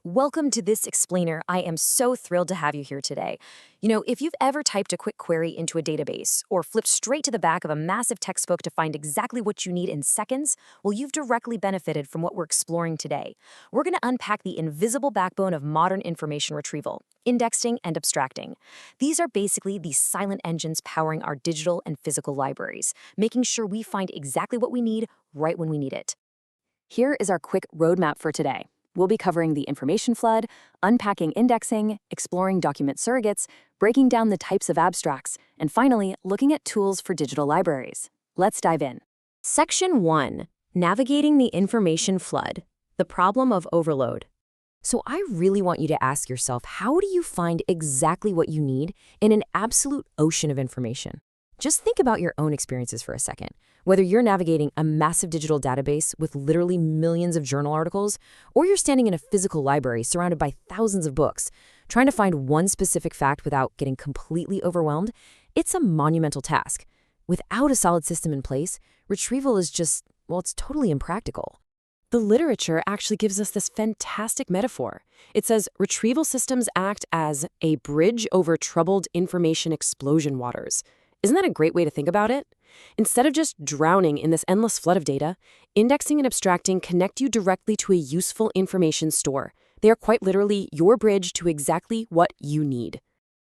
Welcome to this explainer. I am so thrilled to have you here today. If you've ever typed a quick query into a database or flipped straight to the back of a massive textbook to find exactly what you need in seconds, well, you've directly benefited from what we're exploring today. We're going to unpack the invisible backbone of modern information retrieval, indexing and abstracting. These are basically the silent engines powering our digital and physical libraries, making sure we find exactly what we need right when we need it. Here is our quick roadmap for today. We'll be covering the information flood, unpacking indexing, exploring document surrogates, breaking down the types of abstracts, and finally, looking at tools for digital libraries. Let's dive in. Section 1. Navigating the information flood, the problem of overload. So I really want you to ask yourself, how do you find exactly what you need in an absolute ocean of information? Just think about your own experiences for a second. Whether you're navigating a massive digital database with literally millions of journal articles, or you're standing in a physical library surrounded by thousands of books, trying to find one specific fact without getting completely overwhelmed, it's a monumental task. Without a solid system in place, retrieval is just, well, it's totally impractical. The literature actually gives us this fantastic metaphor. It says retrieval systems act as a bridge over troubled information explosion waters. Isn't that a great way to think about it? Instead of just drowning in this endless flood of data, indexing and abstracting connect you directly to a useful information store. They are quite literally your bridge to exactly what you need.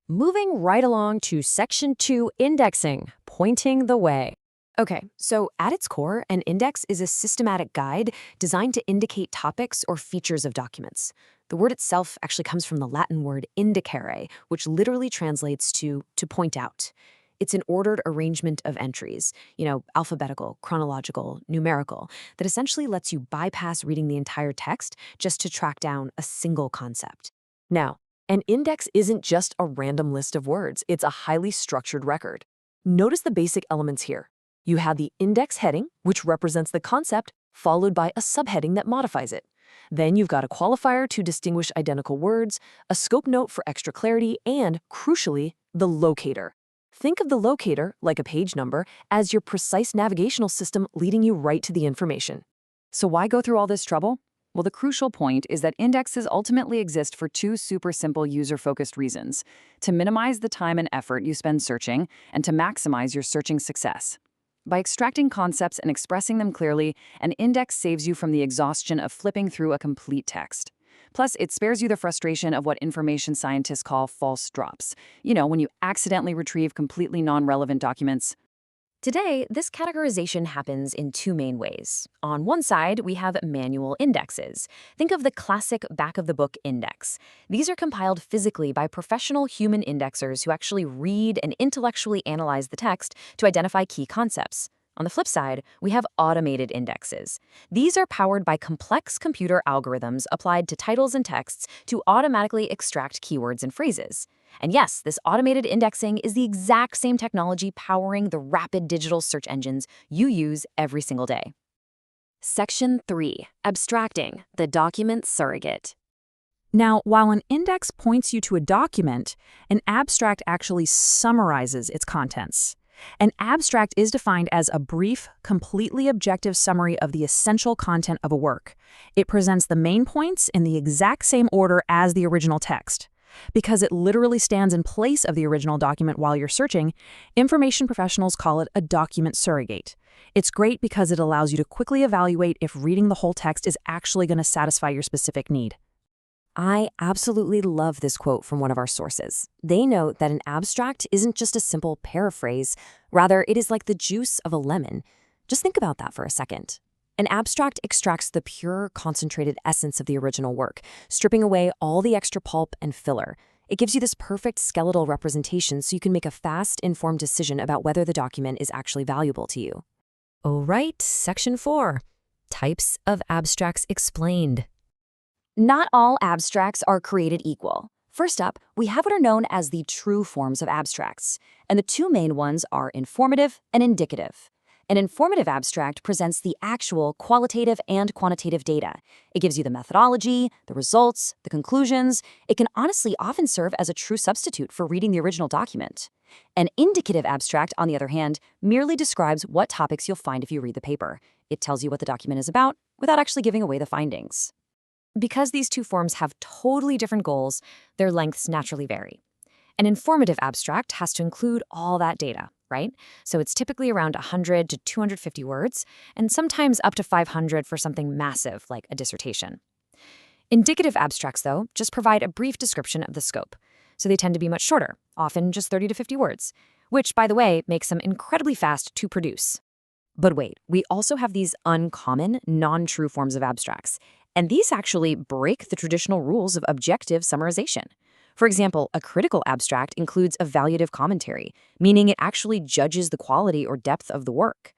Moving right along to Section 2, indexing, pointing the way. Okay, so at its core, an index is a systematic guide designed to indicate topics or features of documents. The word itself actually comes from the Latin word indicare, which literally translates to point out. It's an ordered arrangement of entries, alphabetical, chronological, numerical, that essentially lets you bypass reading the entire text just to track down a single concept. Now, an index isn't just a random list of words, it's a highly structured record. Notice the basic elements here. You have the index heading, which represents the concept, followed by a subheading that modifies it. Then you've got a qualifier to distinguish identical words, a scope note for extra clarity, and, crucially, the locator. Think of the locator, like a page number, as your precise navigational system leading you right to the information. So why go through all this trouble? Well, the crucial point is that indexes ultimately exist for two super simple user-focused reasons: to minimize the time and effort you spend searching, and to maximize your searching success. By extracting concepts and expressing them clearly, an index saves you from the exhaustion of flipping through a complete text. Plus, it spares you the frustration of what information scientists call false drops. When you accidentally retrieve completely non-relevant documents. Today, this categorization happens in two main ways. On one side, we have manual indexes. Think of the classic back-of-the-book index. These are compiled physically by professional human indexers who actually read and intellectually analyze the text to identify key concepts. On the flip side, we have automated indexes. These are powered by complex computer algorithms applied to titles and texts to automatically extract keywords and phrases. And yes, this automated indexing is the exact same technology powering the rapid digital search engines you use every single day. Section 3. Abstracting, the document surrogate. Now, while an index points you to a document, an abstract actually summarizes its contents. An abstract is defined as a brief, completely objective summary of the essential content of a work. It presents the main points in the exact same order as the original text. Because it literally stands in place of the original document while you're searching, information professionals call it a document surrogate. It's great because it allows you to quickly evaluate if reading the whole text is actually going to satisfy your specific need. I absolutely love this quote from one of our sources. They note that an abstract isn't just a simple paraphrase, rather it is like the juice of a lemon. Just think about that for a second. An abstract extracts the pure, concentrated essence of the original work, stripping away all the extra pulp and filler. It gives you this perfect skeletal representation so you can make a fast, informed decision about whether the document is actually valuable to you. All right, Section 4. Types of abstracts explained. Not all abstracts are created equal. First up, we have what are known as the true forms of abstracts, and the two main ones are informative and indicative. An informative abstract presents the actual qualitative and quantitative data. It gives you the methodology, the results, the conclusions. It can honestly often serve as a true substitute for reading the original document. An indicative abstract, on the other hand, merely describes what topics you'll find if you read the paper. It tells you what the document is about without actually giving away the findings. Because these two forms have totally different goals, their lengths naturally vary. An informative abstract has to include all that data, right? So it's typically around 100 to 250 words, and sometimes up to 500 for something massive like a dissertation. Indicative abstracts, though, just provide a brief description of the scope. So they tend to be much shorter, often just 30 to 50 words, which, by the way, makes them incredibly fast to produce. But wait, we also have these uncommon, non-true forms of abstracts, and these actually break the traditional rules of objective summarization. For example, a critical abstract includes evaluative commentary, meaning it actually judges the quality or depth of the work.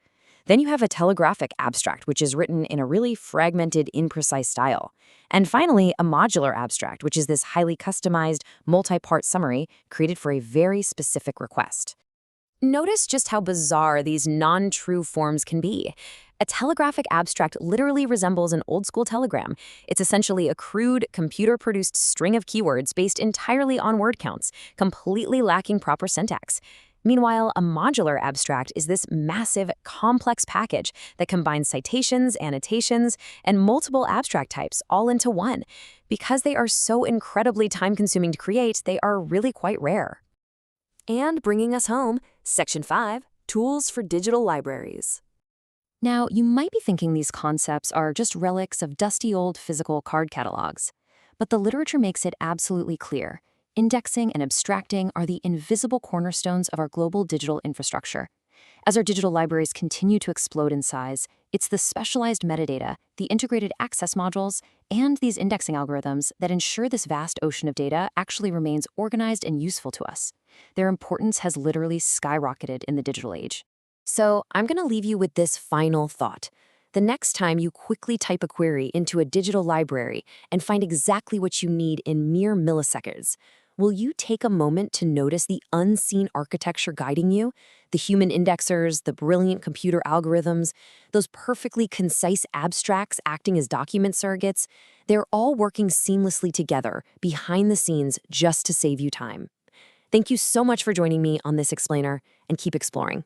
Then you have a telegraphic abstract, which is written in a really fragmented, imprecise style. And finally, a modular abstract, which is this highly customized, multi-part summary created for a very specific request. Notice just how bizarre these non-true forms can be. A telegraphic abstract literally resembles an old-school telegram. It's essentially a crude, computer-produced string of keywords based entirely on word counts, completely lacking proper syntax. Meanwhile, a modular abstract is this massive, complex package that combines citations, annotations, and multiple abstract types all into one. Because they are so incredibly time-consuming to create, they are really quite rare. And bringing us home, Section 5, Tools for Digital Libraries. Now, you might be thinking these concepts are just relics of dusty old physical card catalogs. But the literature makes it absolutely clear. Indexing and abstracting are the invisible cornerstones of our global digital infrastructure. As our digital libraries continue to explode in size, it's the specialized metadata, the integrated access modules, and these indexing algorithms that ensure this vast ocean of data actually remains organized and useful to us. Their importance has literally skyrocketed in the digital age. So I'm going to leave you with this final thought. The next time you quickly type a query into a digital library and find exactly what you need in mere milliseconds, will you take a moment to notice the unseen architecture guiding you? The human indexers, the brilliant computer algorithms, those perfectly concise abstracts acting as document surrogates, they're all working seamlessly together behind the scenes just to save you time. Thank you so much for joining me on this explainer, and keep exploring.